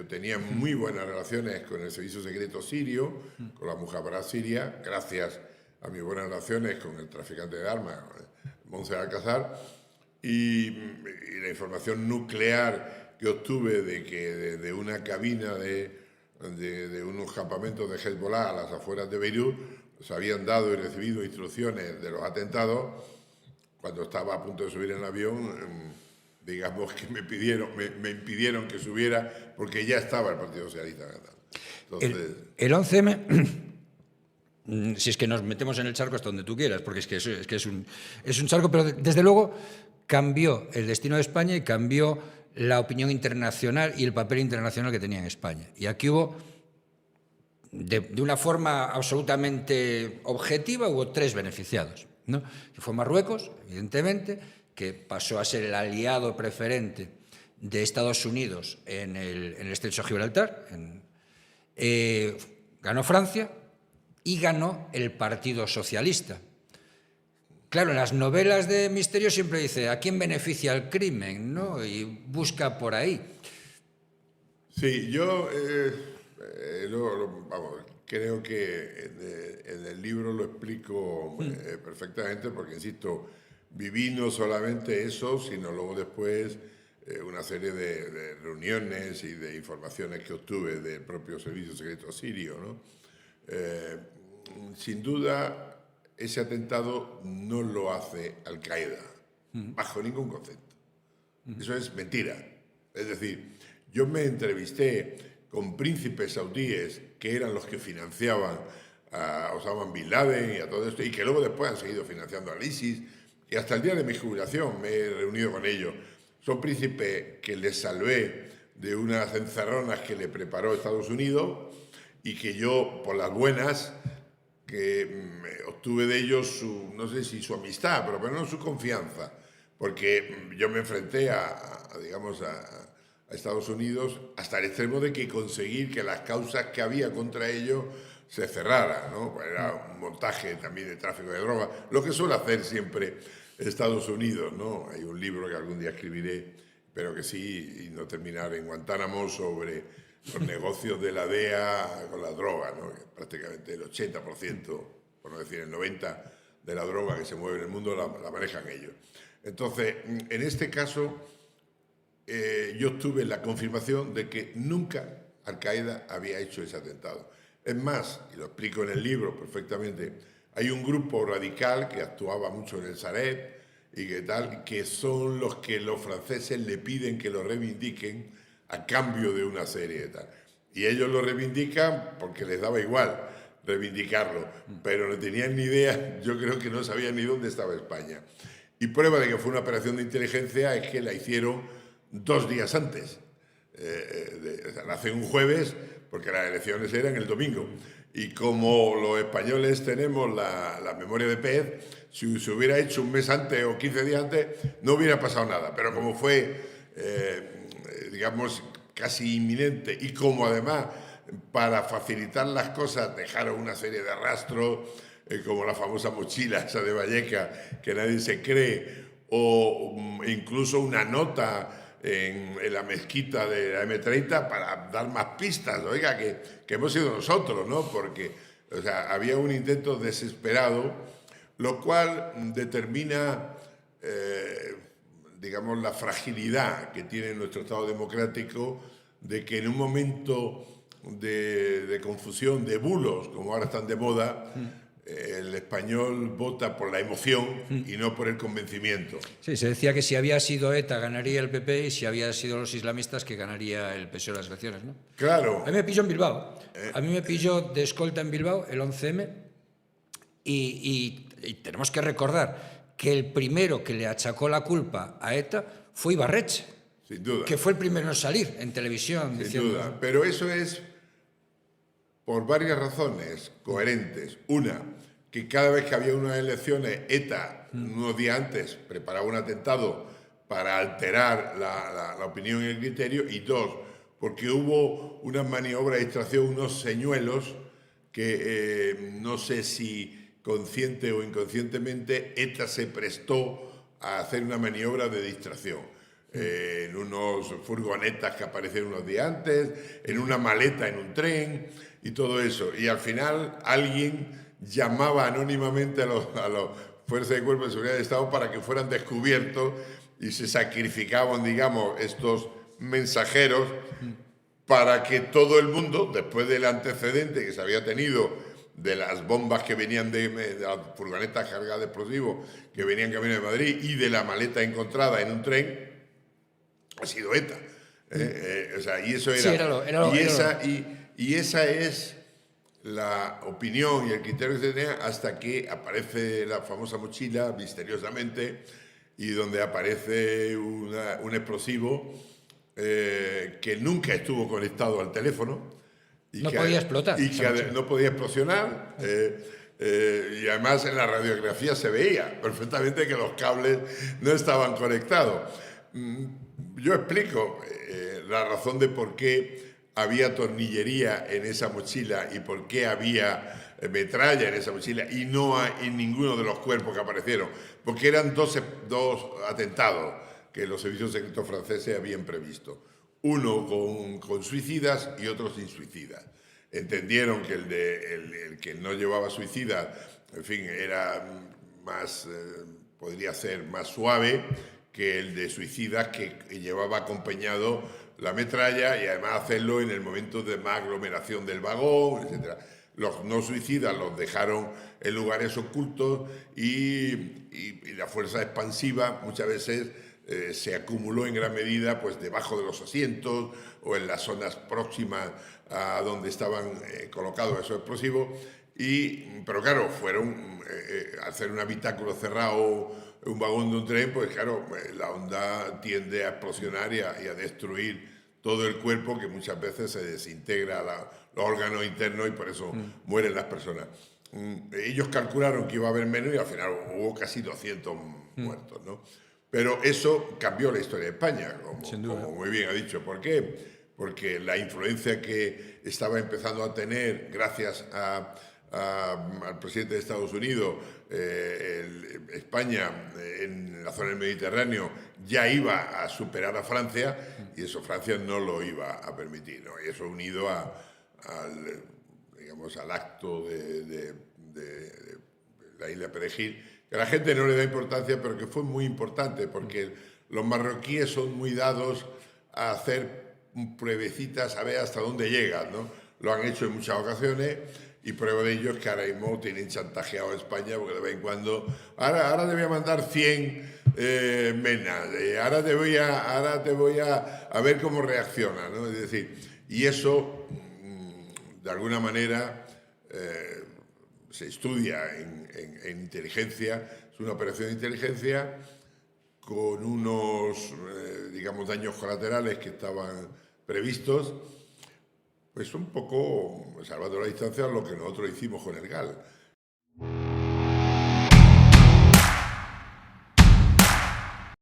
tenía muy buenas relaciones con el servicio secreto sirio, con la Mujabara siria, gracias a mis buenas relaciones con el traficante de armas, Monser Alcázar, y la información nuclear que obtuve de que desde una cabina de unos campamentos de Hezbollah a las afueras de Beirut se habían dado y recibido instrucciones de los atentados. Cuando estaba a punto de subir en el avión, digamos que me impidieron que subiera porque ya estaba el Partido Socialista ganando. Entonces, el 11M, si es que nos metemos en el charco hasta donde tú quieras, porque es que es un charco, pero desde luego cambió el destino de España y cambió la opinión internacional y el papel internacional que tenía en España. Y aquí hubo, de una forma absolutamente objetiva, hubo 3 beneficiados, ¿no? Que fue Marruecos, evidentemente, que pasó a ser el aliado preferente de Estados Unidos en el Estrecho de Gibraltar. Ganó Francia y ganó el Partido Socialista. Claro, en las novelas de misterio siempre dice ¿a quién beneficia el crimen?, ¿no? Y busca por ahí. Sí, yo creo que en el libro lo explico perfectamente, porque, insisto, viví no solamente eso, sino luego después una serie de reuniones y de informaciones que obtuve del propio Servicio Secreto Sirio, ¿no? Sin duda, ese atentado no lo hace Al-Qaeda, bajo ningún concepto. Eso es mentira. Es decir, yo me entrevisté con príncipes saudíes que eran los que financiaban a Osama Bin Laden y a todo esto, y que luego después han seguido financiando al ISIS, y hasta el día de mi jubilación me he reunido con ellos. Son príncipes que les salvé de unas encerronas que le preparó Estados Unidos y que yo, por las buenas, que obtuve de ellos no sé si su amistad, pero no su confianza, porque yo me enfrenté a Estados Unidos hasta el extremo de que conseguir que las causas que había contra ellos se cerraran, ¿no? Era un montaje también de tráfico de drogas, lo que suele hacer siempre Estados Unidos, ¿no? Hay un libro que algún día escribiré, pero que sí, y no terminar en Guantánamo, sobre los negocios de la DEA con la droga, ¿no? Prácticamente el 80%, por no decir el 90%, de la droga que se mueve en el mundo la manejan ellos. Entonces, en este caso, yo tuve la confirmación de que nunca Al-Qaeda había hecho ese atentado. Es más, y lo explico en el libro perfectamente, hay un grupo radical que actuaba mucho en el Sareb y que tal, que son los que los franceses le piden que lo reivindiquen a cambio de una serie de tal. Y ellos lo reivindican porque les daba igual reivindicarlo, pero no tenían ni idea, yo creo que no sabían ni dónde estaba España. Y prueba de que fue una operación de inteligencia es que la hicieron 2 días antes. La hacen un jueves porque las elecciones eran el domingo. Y como los españoles tenemos la memoria de pez, si se hubiera hecho un mes antes o 15 días antes, no hubiera pasado nada. Pero como fue, digamos, casi inminente, y como además, para facilitar las cosas, dejaron una serie de rastros, como la famosa mochila esa de Valleca, que nadie se cree, o incluso una nota en la mezquita de la M30 para dar más pistas, oiga, que hemos sido nosotros, ¿no? Porque, o sea, había un intento desesperado, lo cual determina, digamos, la fragilidad que tiene nuestro Estado democrático, de que en un momento de confusión, de bulos, como ahora están de moda, el español vota por la emoción y no por el convencimiento. Sí, se decía que si había sido ETA ganaría el PP y si había sido los islamistas que ganaría el PSOE las elecciones, ¿no? Claro. A mí me pilló en Bilbao. A mí me pilló de escolta en Bilbao el 11M y tenemos que recordar que el primero que le achacó la culpa a ETA fue Ibarretxe. Sin duda. Que fue el primero en salir en televisión. Sin duda. Pero eso es por varias razones coherentes. Una, que cada vez que había unas elecciones, ETA, unos días antes, preparaba un atentado para alterar la opinión y el criterio. Y 2, porque hubo una maniobra de distracción, unos señuelos que no sé si consciente o inconscientemente ETA se prestó a hacer una maniobra de distracción. en unos furgonetas que aparecieron unos días antes, en una maleta en un tren y todo eso. Y al final alguien llamaba anónimamente a los fuerzas de cuerpo de seguridad del Estado para que fueran descubiertos y se sacrificaban, digamos, estos mensajeros para que todo el mundo, después del antecedente que se había tenido de las bombas que venían de las furgonetas cargadas de explosivos que venían camino de Madrid y de la maleta encontrada en un tren, ha sido ETA. O sea, y eso era... Sí, y esa es la opinión y el criterio que se tenía hasta que aparece la famosa mochila, misteriosamente, y donde aparece un explosivo que nunca estuvo conectado al teléfono. Y no podía explotar. Y que no podía explosionar. Y además en la radiografía se veía perfectamente que los cables no estaban conectados. Yo explico la razón de por qué había tornillería en esa mochila y por qué había metralla en esa mochila y no en ninguno de los cuerpos que aparecieron, porque eran dos atentados que los servicios secretos franceses habían previsto. Uno con suicidas y otro sin suicidas. Entendieron que el que no llevaba suicidas, en fin, era más, podría ser más suave que el de suicidas que llevaba acompañado la metralla y además hacerlo en el momento de más aglomeración del vagón, etc. Los no suicidas los dejaron en lugares ocultos y la fuerza expansiva muchas veces se acumuló en gran medida pues debajo de los asientos o en las zonas próximas a donde estaban colocados esos explosivos. Pero claro, fueron hacer un habitáculo cerrado, un vagón de un tren, pues claro, la onda tiende a explosionar y a destruir todo el cuerpo, que muchas veces se desintegra los órganos internos y por eso mueren las personas. Ellos calcularon que iba a haber menos y al final hubo casi 200 muertos, ¿no? Pero eso cambió la historia de España, como muy bien ha dicho. ¿Por qué? Porque la influencia que estaba empezando a tener gracias al presidente de Estados Unidos, España en la zona del Mediterráneo ya iba a superar a Francia y eso Francia no lo iba a permitir, ¿no? Y eso unido al acto de la isla Perejil, que a la gente no le da importancia, pero que fue muy importante porque los marroquíes son muy dados a hacer pruebecitas, a ver hasta dónde llegan, ¿no? Lo han hecho en muchas ocasiones. Y prueba de ello es que ahora mismo tienen chantajeado a España porque de vez en cuando, ahora te voy a mandar 100 menas, ahora te voy a ver cómo reacciona, ¿no? Es decir, y eso, de alguna manera, se estudia en inteligencia, es una operación de inteligencia con unos, digamos, daños colaterales que estaban previstos. Pues un poco, salvando la distancia, lo que nosotros hicimos con el GAL.